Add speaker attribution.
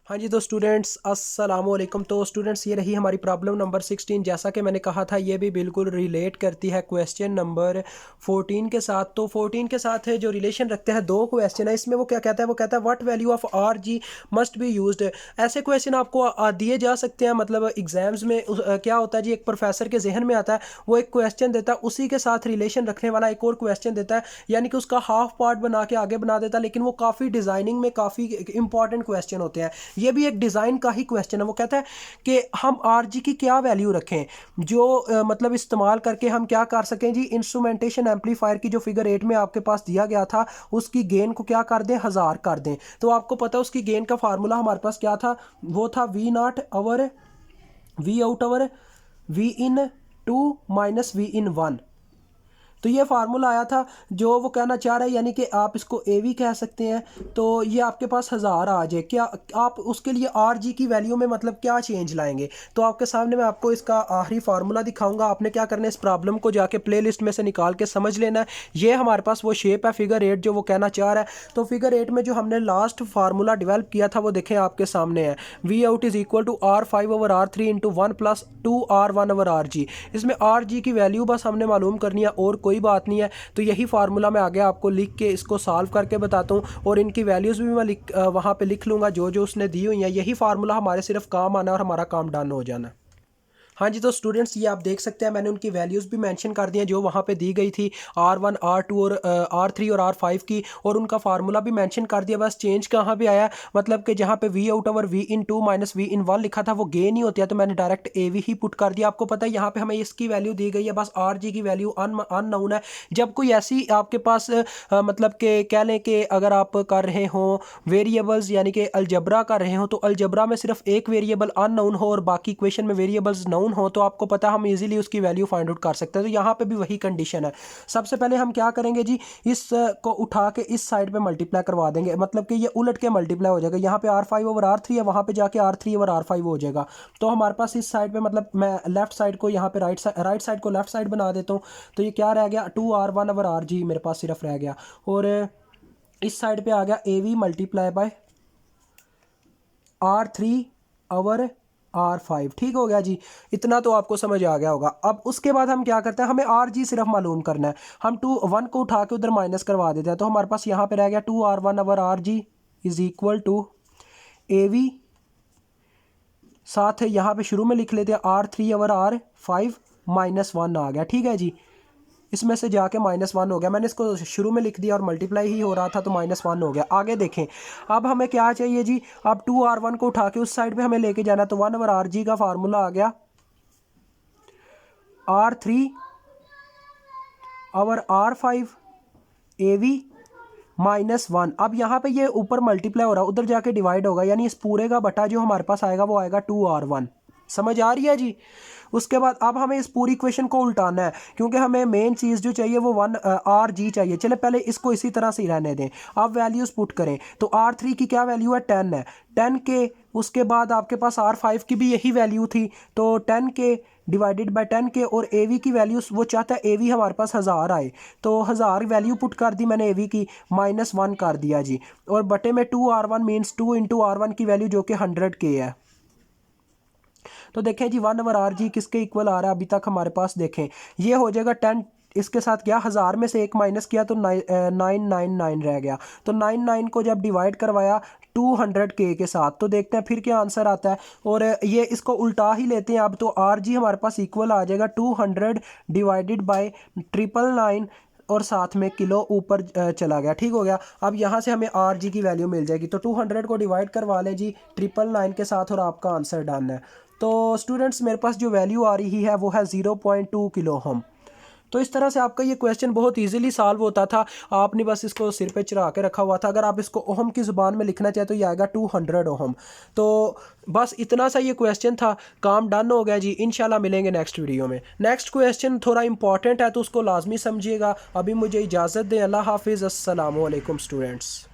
Speaker 1: हाँ जी, तो स्टूडेंट्स अस्सलाम वालेकुम। तो स्टूडेंट्स ये रही हमारी प्रॉब्लम नंबर 16। जैसा कि मैंने कहा था ये भी बिल्कुल रिलेट करती है क्वेश्चन नंबर 14 के साथ। तो 14 के साथ है जो रिलेशन रखते हैं, दो क्वेश्चन है इसमें। वो क्या कहता है, वो कहता है what value of R G must be used. ऐसे क्वेश्चन आपको दिए जा सकते हैं, मतलब एग्जाम्स में क्या होता है जी, एक प्रोफेसर के जहन में आता है, वो एक क्वेश्चन देता है, उसी के साथ रिलेशन रखने वाला एक और क्वेश्चन देता है, यानी कि उसका हाफ पार्ट बना के आगे बना देता है, लेकिन वो काफ़ी डिज़ाइनिंग में काफ़ी इंपॉर्टेंट क्वेश्चन होते हैं। ये भी एक डिज़ाइन का ही क्वेश्चन है। वो कहता है कि हम आर जी की क्या वैल्यू रखें जो मतलब इस्तेमाल करके हम क्या कर सकें जी, इंस्ट्रूमेंटेशन एम्पलीफायर की जो फिगर 8 में आपके पास दिया गया था उसकी गेन को क्या कर दें, 1000 कर दें। तो आपको पता है उसकी गेन का फार्मूला हमारे पास क्या था, वो था V naught over V out over V in 2 minus V in 1। तो ये फार्मूला आया था जो वो कहना चाह रहा है, यानी कि आप इसको ए वी कह सकते हैं। तो ये आपके पास 1000 आ जाए, क्या आप उसके लिए आर जी की वैल्यू में मतलब क्या चेंज लाएंगे। तो आपके सामने मैं आपको इसका आखिरी फार्मूला दिखाऊंगा। आपने क्या करना है, इस प्रॉब्लम को जाके प्ले लिस्ट में से निकाल के समझ लेना है। ये हमारे पास वो शेप है फिगर 8 जो वो कहना चाह रहा है। तो फिगर 8 में जो हमने लास्ट फार्मूला डेवलप किया था वो देखें आपके सामने है, V out is equal to R 5 over R 3 into 1 plus 2 R 1 over R G. इसमें आर जी की वैल्यू बस हमने मालूम करनी है और कोई बात नहीं है। तो यही फार्मूला मैं आगे आपको लिख के इसको सॉल्व करके बताता हूँ, और इनकी वैल्यूज़ भी मैं वहाँ पे लिख लूँगा जो जो उसने दी हुई है। यही फार्मूला हमारे सिर्फ काम आना और हमारा काम डन हो जाना। हाँ जी, तो स्टूडेंट्स ये आप देख सकते हैं मैंने उनकी वैल्यूज़ भी मेंशन कर दी हैं जो वहाँ पे दी गई थी, R1 R2 और R3 और R5 की, और उनका फार्मूला भी मेंशन कर दिया। बस चेंज कहाँ पे आया, मतलब कि जहाँ पे V out over V in 2 minus V in 1 लिखा था वो गेन ही होती है, तो मैंने direct A V he put कर दिया। आपको पता है यहाँ पे हमें इसकी वैल्यू दी गई है, बस आर जी की वैल्यू अननोन है। जब कोई ऐसी आपके पास मतलब कि कह लें कि अगर आप कर रहे हो वेरिएबल्स, यानी कि अलजबरा कर रहे हो, तो अलजबरा में सिर्फ एक वेरिएबल अननोन हो और बाकी इक्वेशन में वेरिएबल्स नोन हो, तो आपको पता है हम इजीली उसकी वैल्यू फाइंड आउट कर सकते हैं। तो यहाँ पे भी वही कंडीशन है। सबसे पहले हम क्या करेंगे जी, इस को उठा के इस साइड पे मल्टीप्लाई करवा देंगे, मतलब कि ये उलट के मल्टीप्लाई हो जाएगा। यहाँ पे R5 ओवर R3 है, वहाँ पे जाके R3 ओवर R5 हो जाएगा। तो हमारे पास इस साइड पे, मतलब मैं लेफ्ट साइड को यहाँ पे राइट साइड को लेफ्ट साइड बना देता हूँ। तो ये क्या रह गया, 2R1 ओवर आर जी मेरे पास सिर्फ रह गया, और इस साइड पे आ गया A V multiply by R3 over R5। ठीक हो गया जी, इतना तो आपको समझ आ गया होगा। अब उसके बाद हम क्या करते हैं, हमें आर जी सिर्फ मालूम करना है। हम 1 को उठा के उधर माइनस करवा देते हैं, तो हमारे पास यहाँ पे रह गया 2R1 over R G is equal to A V, साथ यहाँ पे शुरू में लिख लेते हैं R3 ओवर R5 माइनस 1 आ गया। ठीक है जी, इसमें से जाके -1 हो गया। मैंने इसको शुरू में लिख दिया और मल्टीप्लाई ही हो रहा था तो -1 हो गया। आगे देखें, अब हमें क्या चाहिए जी, अब 2R1 को उठा के उस साइड पे हमें लेके जाना, तो 1 ओवर आर जी का फार्मूला आ गया R3 over R5 A V -1। अब यहाँ पे ये ऊपर मल्टीप्लाई हो रहा है, उधर जाके डिवाइड होगा, यानी इस पूरे का बटा जो हमारे पास आएगा वो आएगा 2R1। समझ आ रही है जी। उसके बाद अब हमें इस पूरी इक्वेशन को उल्टाना है, क्योंकि हमें मेन चीज़ जो चाहिए वो 1 आर जी चाहिए। चले पहले इसको इसी तरह से ही रहने दें। अब वैल्यूज़ पुट करें, तो R3 की क्या वैल्यू है, 10 है, 10 के। उसके बाद आपके पास R5 की भी यही वैल्यू थी, तो 10 के डिवाइडेड बाय 10 के, और ए वी की वैल्यू वो चाहता है ए वी हमारे पास 1000 आए, तो 1000 वैल्यू पुट कर दी मैंने ए वी की, -1 कर दिया जी, और बटे में 2R1 मीन्स 2 इंटू R1 की वैल्यू जो कि 100 के है। तो देखें जी 1 ओवर आर जी किसके इक्वल आ रहा है अभी तक हमारे पास, देखें ये हो जाएगा 10, इसके साथ क्या 1000 में से 1 माइनस किया तो 999 रह गया। तो 99 को जब डिवाइड करवाया 200 के साथ, तो देखते हैं फिर क्या आंसर आता है। और ये इसको उल्टा ही लेते हैं अब, तो आर जी हमारे पास इक्वल आ जाएगा 200 डिवाइडेड बाई 999, और साथ में किलो ऊपर चला गया। ठीक हो गया। अब यहाँ से हमें आर जी की वैल्यू मिल जाएगी, तो 200 को डिवाइड करवा लें जी 999 के साथ, और आपका आंसर डन है। तो स्टूडेंट्स मेरे पास जो वैल्यू आ रही है वो है 0.2 किलो ओम। तो इस तरह से आपका ये क्वेश्चन बहुत इजीली सॉल्व होता था। आपने बस इसको सिर पे चढ़ा के रखा हुआ था। अगर आप इसको ओहम की ज़ुबान में लिखना चाहे तो ये आएगा 200 ओहम। तो बस इतना सा ये क्वेश्चन था, काम डन हो गया जी। इंशाल्लाह मिलेंगे नेक्स्ट वीडियो में। नेक्स्ट क्वेश्चन थोड़ा इंपॉर्टेंट है तो उसको लाजमी समझिएगा। अभी मुझे इजाज़त दें। अल्लाह हाफिज़, अस्सलाम वालेकुम स्टूडेंट्स।